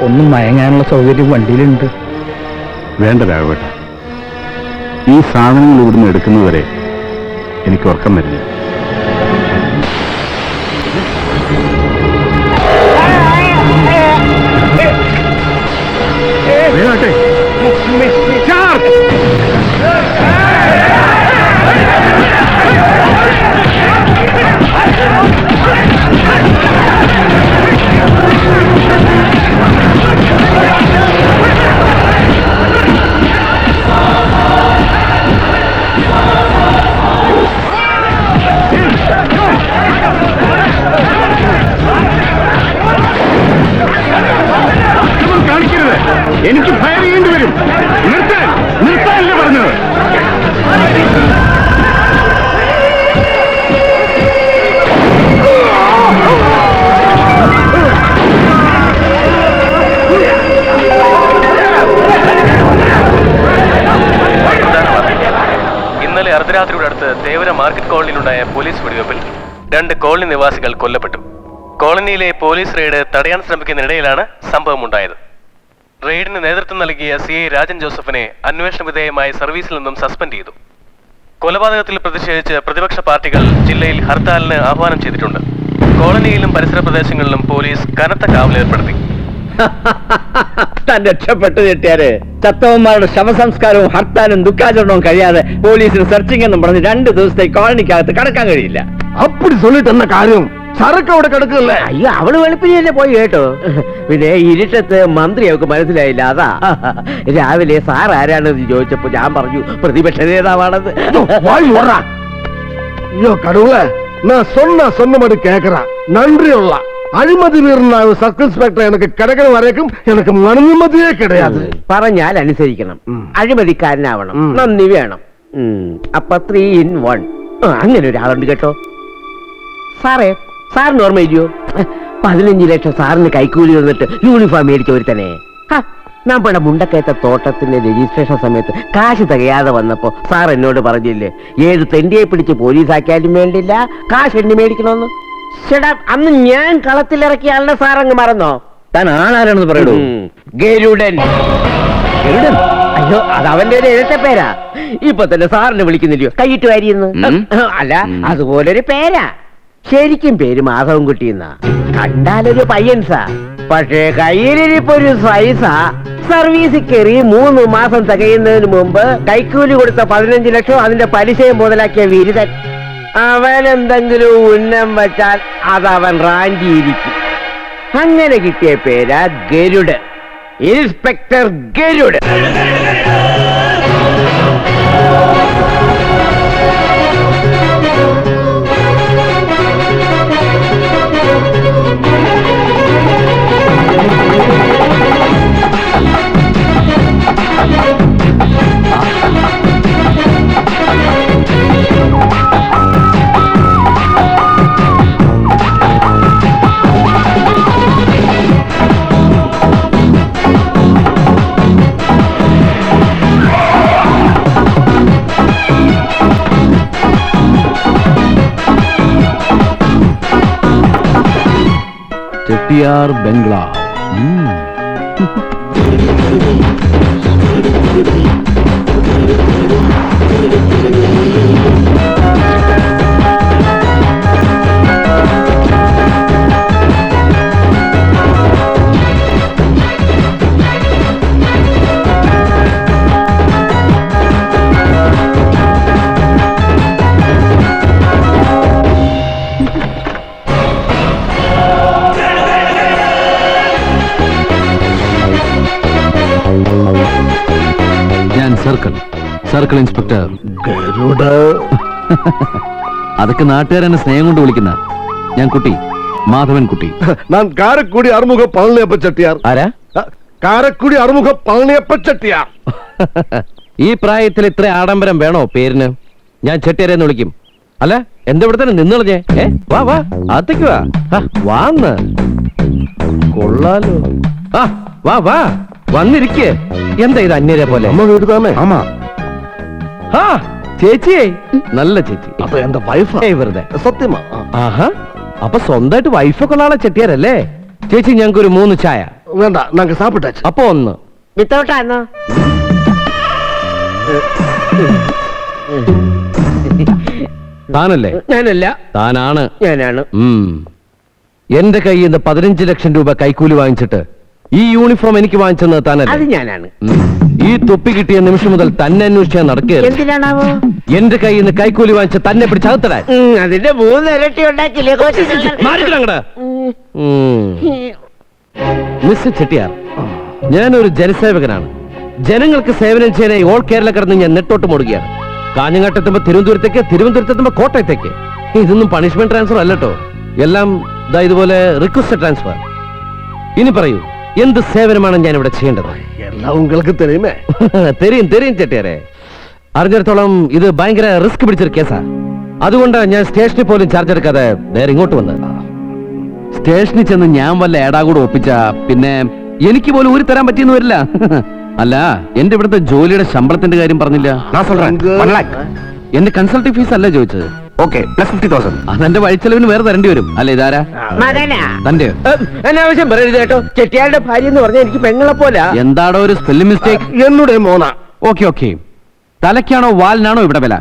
ഒന്നും മയങ്ങാനുള്ള സൗകര്യം വണ്ടിയിലുണ്ട്. വേണ്ട രാഘവേട്ട, ഈ സാധനങ്ങൾ ഇവിടുന്ന് എടുക്കുന്നവരെ എനിക്ക് ഉറക്കം വരില്ല. എനിക്ക് ഫയർ ചെയ്യേണ്ടി വരും. നിർത്താനല്ലേ പറഞ്ഞത്? ഇന്നലെ അർദ്ധരാത്രിയുടെ അടുത്ത് തേവര മാർക്കറ്റ് കോളനിയിലുണ്ടായ പോലീസ് വെടിവെപ്പിൽ 2 കോളനി നിവാസികൾ കൊല്ലപ്പെട്ടു. കോളനിയിലെ പോലീസ് റെയ്ഡ് തടയാൻ ശ്രമിക്കുന്നതിനിടയിലാണ് സംഭവമുണ്ടായത്. റെയ്ഡിന് നേതൃത്വം നൽകിയ CI രാജൻ ജോസഫിനെ അന്വേഷണ വിധേയമായി സർവീസിൽ നിന്നും സസ്പെൻഡ് ചെയ്തു. കൊലപാതകത്തിൽ പ്രതിഷേധിച്ച് പ്രതിപക്ഷ പാർട്ടികൾ ജില്ലയിൽ ഹർത്താലിന് ആഹ്വാനം ചെയ്തിട്ടുണ്ട്. കോളനിയിലും പരിസര പ്രദേശങ്ങളിലും പോലീസ് കനത്ത കാവലേർപ്പെടുത്തി. താൻ രക്ഷപ്പെട്ടു കിട്ടിയാല് ചത്തവന്മാരുടെ ശവസംസ്കാരവും ഹർത്താലും ദുഃഖാചരണവും കഴിയാതെ പോലീസിന് സെർച്ചിങ് എന്നും പറഞ്ഞ് 2 ദിവസത്തേക്ക് കോളനിക്കകത്ത് കടക്കാൻ കഴിയില്ല. അപ്പടി சொல்லிட்டு என்ன കാര്യം? ചരക്ക് അവിടെ കിടക്കല്ലേ? അയ്യോ, അവള് വെളുപ്പിനെ പോയി കേട്ടോ. പിന്നെ ഇരുട്ടത്ത് മന്ത്രി അവർക്ക് മനസ്സിലായില്ല. അതാ രാവിലെ സാർ ആരാണെന്ന് ചോദിച്ചപ്പോ ഞാൻ പറഞ്ഞു പ്രതിപക്ഷ നേതാവാണെന്ന്. ஐயோ கடவுளே, நான் சொன்னபடி கேக்குறேன். நன்றியுள்ள അഴിമതി വീറുന്ന സബ് ഇൻസ്പെക്ടർ എനിക്ക് കിടക്കുന്ന വരേക്കും എനിക്ക് മനുമതിയേ കിടയാതെ. പറഞ്ഞാൽ അനുസരിക്കണം, അഴിമതിക്കാരനാവണം, നന്ദി വേണം. അപ്പൊ 3 in 1. അങ്ങനെ ഒരാളുണ്ട് കേട്ടോ. സാറിന് ഓർമ്മയില്ലയോ? 15 ലക്ഷം സാറിന് കൈക്കൂലി വന്നിട്ട് യൂണിഫോം മേടിച്ച ഒരു തന്നെ. നമ്മുടെ മുണ്ടക്കയത്തെ തോട്ടത്തിന്റെ രജിസ്ട്രേഷൻ സമയത്ത് കാശ് തികയാതെ വന്നപ്പോ സാർ എന്നോട് പറഞ്ഞില്ലേ, ഏത് തെണ്ടിയെ പിടിച്ച് പോലീസാക്കിയാലും വേണ്ടില്ല, കാശ് എണ്ണി മേടിക്കണമെന്ന്. ചേട്ടാ, അന്ന് ഞാൻ കളത്തിലിറക്കിയ ആളുടെ സാർ അങ്ങ് മറന്നോ? താൻ ആളാരാണെന്ന് പറയൂ. ഗരുഡൻ. ഗരുഡൻ? അയ്യോ, അത് അവന്റെ ഒരു ഇരട്ട പേരാ. ഇപ്പൊ തന്നെ സാറിനെ വിളിക്കുന്നില്ലയോ കൈയിട്ട് വാരിയെന്ന്? അല്ല, അതുപോലൊരു പേരാ. ശരിക്കും പേര് മാധവൻകുട്ടിയെന്നാ. കണ്ടാലൊരു പയ്യൻസാ, പക്ഷേ കയ്യിലിരിപ്പൊരു സൈസാ. സർവീസിൽ കയറി 3 മാസം തികയുന്നതിന് മുമ്പ് കൈക്കൂലി കൊടുത്ത 15 ലക്ഷം അതിന്റെ പലിശയും മുതലാക്കിയ വിരുദൻ. അവൻ എന്തെങ്കിലും ഉന്നം വെച്ചാൽ അതവൻ റാഞ്ചിയിരിക്കും. അങ്ങനെ കിട്ടിയ പേരാ ഗരുഡ്. ഇൻസ്പെക്ടർ ഗരുഡ്. ചെട്ടിയാർ ബംഗ്ലാവ്. Circle inspector Garud. അതൊക്കെ നാട്ടുകാരെന്നെ സ്നേഹം കൊണ്ട് വിളിക്കുന്ന. ഞാൻ കുട്ടി, മാധവൻ കുട്ടി. ഞാൻ കാരക്കുടി അറുമുഖ പളനിയപ്പ ചെട്ടിയാർ. ആരാ? കാരക്കുടി അറുമുഖ പളനിയപ്പ ചെട്ടിയാർ. ഈ പ്രായത്തിൽ ഇത്ര ആഡംബരം വേണോ പേരിന്? ഞാൻ ചെട്ടിയാരെന്ന് വിളിക്കും. അല്ല, എന്റെ ഇവിടെ തന്നെ നിന്നളഞ്ഞേ. വാ വാ, അകത്തേക്ക് വാ. വാന്ന് കൊള്ളാലോ. വാ വാ, വന്നിരിക്കേ. എന്താ ഇത് അന്യരെ പോലെ? അമ്മ വീട് തന്നെ. ആമാ. ചേച്ചിയെ, നല്ല ചേച്ചി. അപ്പൊ എന്റെ വൈഫ് വെറുതെ. സത്യമാ? ആഹാ, അപ്പൊ സ്വന്തമായിട്ട് വൈഫൊക്കെ ഉള്ള ആളെ ചെട്ടിയാരല്ലേ? ചേച്ചി, ഞങ്ങൾക്ക് ഒരു 3 ചായ. വേണ്ട നാങ്ക സാപ്പിട്ടാச்சு. അപ്പൊ ഒന്ന് വിത്തൗട്ടാന്നോ? താനല്ലേ? ഞാനല്ല. താനാണ്. ഞാനാണ്. എന്റെ കയ്യിൽ നിന്ന് 15 ലക്ഷം രൂപ കൈക്കൂലി വാങ്ങിച്ചിട്ട് ഈ യൂണിഫോം എനിക്ക് വാങ്ങിച്ചെന്നത് അത് താനല്ലേ? ഞാനാണ്. ഈ തൊപ്പി കിട്ടിയ നിമിഷം മുതൽ തന്നെ അന്വേഷിച്ചാൽ നടക്കുകയാണ്. എന്തിനാണാവോ? എന്റെ കയ്യിൽ നിന്ന് കൈക്കൂലി വാങ്ങിച്ച തന്നെ പിടിച്ചകത്തടാൻ. അതിന്റെ 3 ഇരട്ടി ഉണ്ടാക്കില്ലേ മിസ്റ്റർ ചെട്ടിയാർ, ഞാനൊരു ജനസേവകനാണ്. ജനങ്ങൾക്ക് സേവനം ചെയ്യാനായി ഓൾ കേരള കടന്ന് ഞാൻ നെട്ടോട്ട് മുടുകയാണ്. കാഞ്ഞങ്ങാട്ടെത്തുമ്പോ തിരുവനന്തപുരത്തേക്ക്, തിരുവനന്തപുരത്തെത്തുമ്പോ കോട്ടയത്തേക്ക്. ഇതൊന്നും പണിഷ്മെന്റ് ട്രാൻസ്ഫർ അല്ലട്ടോ, എല്ലാം ഇതുപോലെ റിക്വസ്റ്റ് ട്രാൻസ്ഫർ. ഇനി പറയൂ, എന്ത് സേവനമാണ് ഞാൻ ഇവിടെ ചെയ്യേണ്ടത്? എല്ലാം உங்களுக்கு தெரியுமே. തെരിയും തെരിയും ചെട്ടിയാരെ. അറിഞ്ഞിടത്തോളം ഇത് ഭയങ്കര റിസ്ക് പിടിച്ചൊരു കേസാ. അതുകൊണ്ട് ഞാൻ സ്റ്റേഷനിൽ പോലും ചാർജ് എടുക്കാതെ നേരെ ഇങ്ങോട്ട് വന്നത്. സ്റ്റേഷനിൽ ചെന്ന് ഞാൻ വല്ല ഏടാകൂടെ ഒപ്പിച്ച പിന്നെ എനിക്ക് പോലും ഊരി തരാൻ പറ്റിയെന്ന് വരില്ല. അല്ല, എന്റെ ഇവിടുത്തെ ജോലിയുടെ ശമ്പളത്തിന്റെ കാര്യം പറഞ്ഞില്ല. എന്റെ കൺസൾട്ടിംഗ് ഫീസ് അല്ല ചോദിച്ചത്. Okay, plus 50,000. അതെന്റെ വഴിച്ചെലവിന് വേറെ തരേണ്ടി വരും. അല്ല, ഇതാരാ? മകനാ. തന്റെ അനാവശ്യം പറയരുത് കേട്ടോ. ചെട്ടിയാരുടെ ഭാര്യ എന്ന് പറഞ്ഞാൽ എനിക്ക് പെങ്ങളെ പോലെ. എന്താടോ ഒരു സ്പെല്ലിംഗ് മിസ്റ്റേക്ക്? என்னுடைய മോന. ഓക്കെ. തലയ്ക്കാണോ വാലിനാണോ ഇവിടെ വില?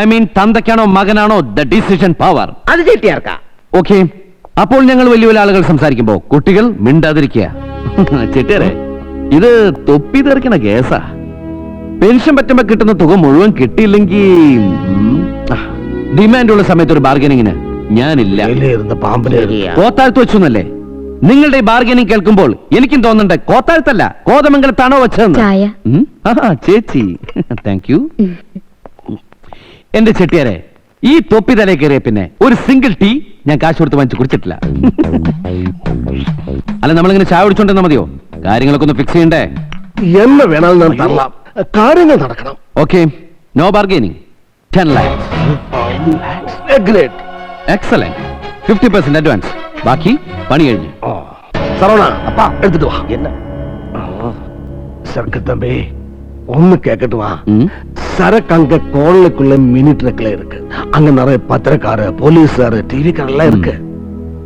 ഐ മീൻ തന്തയ്ക്കാണോ മകനാണോ ദ ഡിസിഷൻ പവർ? അത് ചെട്ടിയാർക്കാ. ഓക്കെ, അപ്പോൾ ഞങ്ങൾ വലിയ വലിയ ആളുകൾ സംസാരിക്കുമ്പോ കുട്ടികൾ മിണ്ടാതിരിക്കുക. ചെട്ടിയാരെ, ഇത് തൊപ്പി തെറിക്കണ കേസാ. പെൻഷൻ പറ്റുമ്പോ കിട്ടുന്ന തുക മുഴുവൻ കിട്ടിയില്ലെങ്കിൽ ഡിമാൻഡുള്ള സമയത്ത് ഒരു ബാർഗനിങ്ങിന് ഞാനില്ല. ഇരുന്ന പാമ്പിനെ കോത്താഴ്ത്ത് വെച്ചൊന്നല്ലേ? നിങ്ങളുടെ ഈ ബാർഗനിങ് കേൾക്കുമ്പോൾ എനിക്കും തോന്നണ്ടേ കോത്താഴ്ത്തല്ല കോതമംഗലത്താണോ വെച്ചതെന്ന്. ചേച്ചി, താങ്ക് യു. എന്റെ ചെട്ടിയാരെ, ഈ തൊപ്പി തലേ കയറിയ പിന്നെ ഒരു സിംഗിൾ ടീ ഞാൻ കാശ് കൊടുത്ത് വാങ്ങിച്ച് കുടിച്ചിട്ടില്ല. അല്ല, നമ്മളിങ്ങനെ ചായ കുടിച്ചോണ്ടെന്നാ മതിയോ? കാര്യങ്ങളൊക്കെ ഒന്ന് ഫിക്സ് ചെയ്യണ്ടേ? എന്നെ വേണമെന്ന് ഞാൻ തള്ളാം. കാര്യങ്ങൾ നടക്കണം. Okay, no bargaining. 10 lakhs. Great. Excellent. 50% advance. ബാക്കി പണി കഴിഞ്ഞു. சரவணா, அப்பா எடுத்துட்டு வா. என்ன சரக்கு தம்பி, ஒண்ணு கேட்கட்டுமா? சரக்கு அங்க கோளுக்குள்ள மினி ட்ரக்ல இருக்கு. அங்க நிறைய பத்திரக்கார, போலீஸாரு, டிவிக்காரெல்லாம் இருக்கு.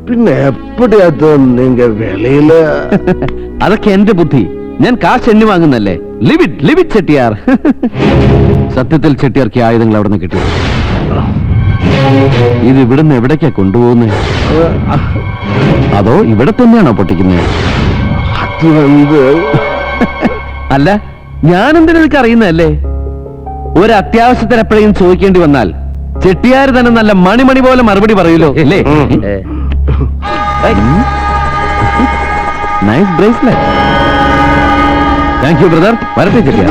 പിന്നെ എപ്പടി അത് നീങ്ക വെളിയില? അതൊക്കെ എന്റെ ബുദ്ധി. ഞാൻ കാശ് എണ്ണി വാങ്ങുന്നല്ലേ. Live it Chettiar. സത്യത്തിൽ ചെട്ടിയാർക്ക് ആയുധങ്ങൾ അവിടെ നിന്ന് കിട്ടി. ഇത് ഇവിടുന്ന് എവിടേക്കാ കൊണ്ടുപോകുന്നത്? അതോ ഇവിടെ തന്നെയാണോ പൊട്ടിക്കുന്നത്? അത് വന്ന് അല്ല, ഞാനെന്തിനാ ഇതൊക്കെ അറിയുന്നതല്ലേ? ഒരു അത്യാവശ്യത്തിന് എപ്പോഴെങ്കിലും ചോദിക്കേണ്ടി വന്നാൽ ചെട്ടിയാർ തന്നെ നല്ല മണി പോലെ മറുപടി പറയൂലോ അല്ലേ? Nice bracelet. Thank you brother. വരട്ടെ ചെട്ടിയാർ.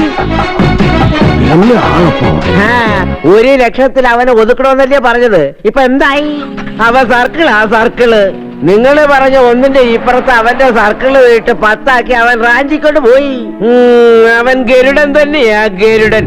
നല്ല ആളപ്പോ. 1 ലക്ഷത്തിൽ അവനെ ഒതുക്കണമെന്നല്ലേ പറഞ്ഞത്? ഇപ്പൊ എന്തായി? അവൻ സർക്കിള്. നിങ്ങള് പറഞ്ഞ 1ന്റെ ഇപ്പുറത്ത് അവന്റെ സർക്കിള് വീട്ട് 10 ആക്കി അവൻ റാഞ്ചിക്കൊണ്ട് പോയി. അവൻ ഗരുഡൻ തന്നെയാ, ഗരുഡൻ.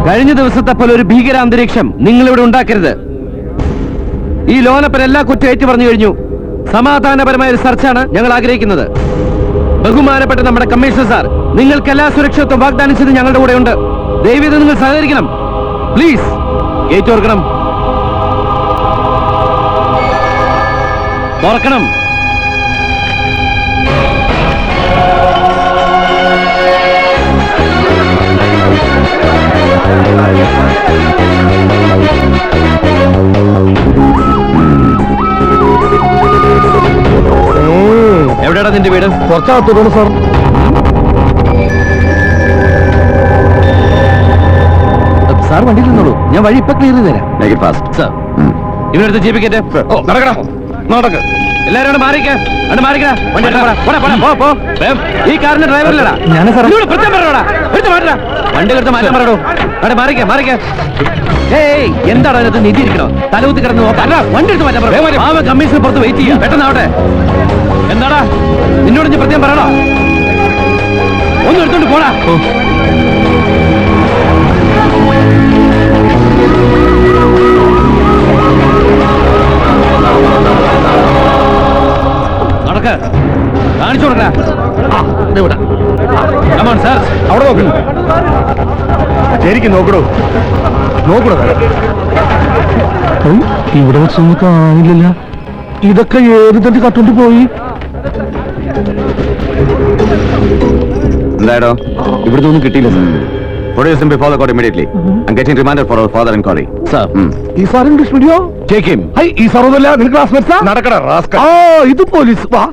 കഴിഞ്ഞ ദിവസത്തെ പോലെ ഒരു ഭീകര അന്തരീക്ഷം നിങ്ങൾ ഇവിടെ ഉണ്ടാക്കരുത്. ഈ ലോനപ്പൻ എല്ലാ കുറ്റം ഏറ്റു പറഞ്ഞു കഴിഞ്ഞു. സമാധാനപരമായ ഒരു ചർച്ചയാണ് ഞങ്ങൾ ആഗ്രഹിക്കുന്നത്. ബഹുമാനപ്പെട്ട നമ്മുടെ കമ്മീഷണർ സാർ, നിങ്ങൾക്ക് എല്ലാ സുരക്ഷിതത്വം വാഗ്ദാനം ചെയ്ത് ഞങ്ങളുടെ കൂടെ ഉണ്ട്. ദയവേത് നിങ്ങൾ സഹകരിക്കണം. പ്ലീസ് ഗേറ്റ് തുറക്കണം. തുറക്കണം. എവിടെയാണ് നിന്റെ വീട്? കുറച്ചകത്തോടാണ് സാർ. സാർ വണ്ടിയിൽ നിന്നോളൂ, ഞാൻ വഴി ഇപ്പൊ ക്ലിയർ ചെയ്ത് തരാം. സാർ, ഇവരെടുത്ത് ജീപ്പിക്കട്ടെ. നടക്കണം. നടക്ക്. എല്ലാരും അവിടെ മാറിക്കേ, അവിടെ മാറിക്കടാ. വണ്ടി എടുത്ത് പോടാ, പോടാ, പോടാ, പോ, പോ. വേഗം. ഈ കാറിന്റെ ഡ്രൈവറിലടാ. ഇതിലൂടെ പ്രത്യേകം പറയണോടാ. എടുത്ത് മാറ്റടാ. വണ്ടി എടുത്ത് മാറ്റാൻ പറയണോ. അവിടെ മാറിക്കേ, മാറിക്കേ. ഏയ്, എന്താണ് അതിനകത്ത് നിധി ഇരിക്കണോ? തലകുത്തി കിടന്ന് നോക്കാം. അല്ല, വണ്ടി എടുത്ത് മാറ്റാൻ പറ. പാവ കമ്മീഷന് പുറത്ത് വെയിറ്റ് ചെയ്യാം. പെട്ടെന്നാവട്ടെ. എന്താടാ നിന്നോട് ഞാൻ പ്രത്യേകം പറയണോ? ഒന്ന് എടുത്തോണ്ട് പോടാ. നടക്ക്, കാണിച്ചു കൊടുക്കടാ. കമോൺ സാർ, അവിടെ നോക്കുന്നു. ശരിക്കും നോക്കണോ, നോക്കണോ. ഇവിടെ വെച്ചൊന്നും കാണില്ല. ഇതൊക്കെ ഏത് തന്നെ കട്ടോണ്ട് പോയി. എന്തായാലോ ഇവിടുത്തെ ഒന്നും കിട്ടിയില്ല sir. Produce him before the court immediately. I'm getting remanded for our father and colleague. Sir, ഈ sir English media take him. ഹൈ, ഈ സാറൊന്നുമല്ല, നിനക്ക് ക്ലാസ്മേറ്റ്സാ? നടക്കണ റാസ്കൽ. ആ, ഇത് പോലീസ്. വാ.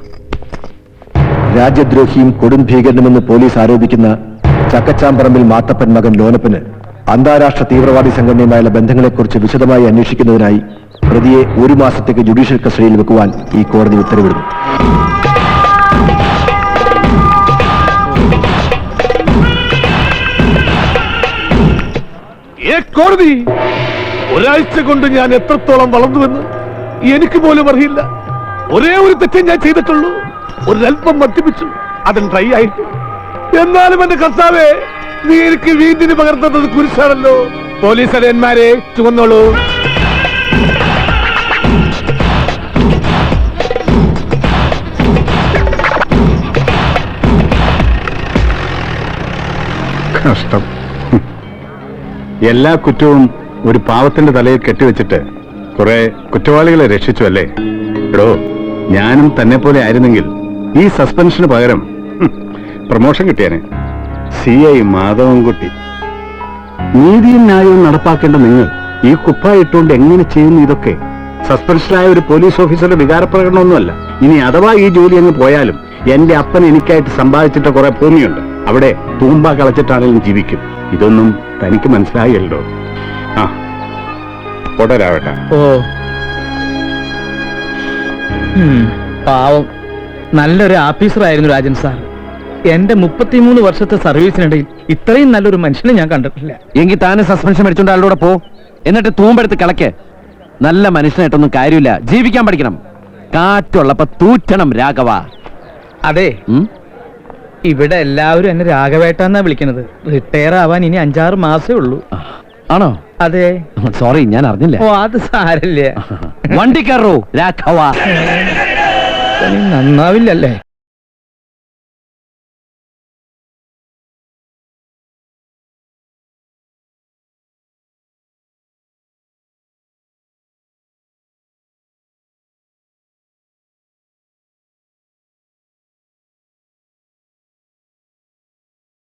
രാജ്യദ്രോഹിയും കൊടും ഭീകരനുമെന്ന് പോലീസ് ആരോപിക്കുന്ന ചക്കച്ചാമ്പറമ്പിൽ മാത്തപ്പൻ മകൻ ലോനപ്പന് അന്താരാഷ്ട്ര തീവ്രവാദി സംഘടനയുമായുള്ള ബന്ധങ്ങളെക്കുറിച്ച് വിശദമായി അന്വേഷിക്കുന്നതിനായി പ്രതിയെ 1 മാസത്തേക്ക് ജുഡീഷ്യൽ കസ്റ്റഡിയിൽ വെക്കുവാൻ ഈ കോടതി ഉത്തരവിടുന്നു. കോടതി, ഒരാഴ്ച കൊണ്ട് ഞാൻ എത്രത്തോളം വളർന്നുവെന്ന് എനിക്ക് പോലും അറിയില്ല. ഒരേ ഒരു തെറ്റേ ഞാൻ ചെയ്തിട്ടുള്ളൂ. ഒരൽപ്പം മദ്യപിച്ചു, അതിൽ ഡ്രൈ ആയിട്ട്. എന്നാലും എന്റെ കർത്താവേ, നീ എനിക്ക് വീണ്ടിന് പകർത്തുന്നത് കുരിശാണല്ലോ. പോലീസ് അരയന്മാരെ ചുവന്നോളൂ. കഷ്ടം. എല്ലാ കുറ്റവും ഒരു പാവത്തിന്റെ തലയിൽ കെട്ടിവെച്ചിട്ട് കുറെ കുറ്റവാളികളെ രക്ഷിച്ചു അല്ലേ? എടോ, ഞാനും തന്നെ പോലെ ആയിരുന്നെങ്കിൽ ഈ സസ്പെൻഷന് പകരം പ്രമോഷൻ കിട്ടിയാനെ. CI മാധവൻകുട്ടി. നീതിയും ന്യായവും നടപ്പാക്കേണ്ട നിങ്ങൾ ഈ കുപ്പായ ഇട്ടുകൊണ്ട് എങ്ങനെ ചെയ്യുന്നു ഇതൊക്കെ? സസ്പെൻഷനായ ഒരു പോലീസ് ഓഫീസറുടെ വികാരപ്രകടനമൊന്നുമല്ല. ഇനി അഥവാ ഈ ജോലി അങ്ങ് പോയാലും എന്റെ അപ്പൻ എനിക്കായിട്ട് സമ്പാദിച്ചിട്ട് കുറെ ഭൂമിയുണ്ട്. അവിടെ തൂമ്പ കളച്ചിട്ടാണെങ്കിലും ജീവിക്കും. ഇതൊന്നും തനിക്ക് മനസ്സിലായല്ലോ. ആ, തുടരാവട്ടെ. ഓ, പാവം, നല്ലൊരു ഓഫീസറായിരുന്നു രാജൻ സാർ. എന്റെ 33 വർഷത്തെ സർവീസിനിടയിൽ ഇത്രയും നല്ലൊരു മനുഷ്യനെ ഞാൻ കണ്ടിട്ടില്ല. എങ്കിൽ താനെ സസ്പെൻഷൻ മേടിച്ചോണ്ട് ആളുടെ പോ, എന്നിട്ട് തൂമ്പെടുത്ത് കളക്ക്. നല്ല മനുഷ്യനായിട്ടൊന്നും കാര്യമില്ല, ജീവിക്കാൻ പഠിക്കണം. കാറ്റുള്ളപ്പോ തൂറ്റണം രാഘവ. അതെ, ഇവിടെ എല്ലാവരും എന്നെ രാഘവേട്ടാന്നാ വിളിക്കുന്നത്. റിട്ടയർ ആവാൻ ഇനി 5-6 മാസേ ഉള്ളൂ. ആണോ? അതെ. സോറി, ഞാൻ അറിഞ്ഞില്ല. ഓ, അത് സാരല്ലേ. വണ്ടി കയറൂ രാഘവ. നന്നാവില്ലല്ലേ?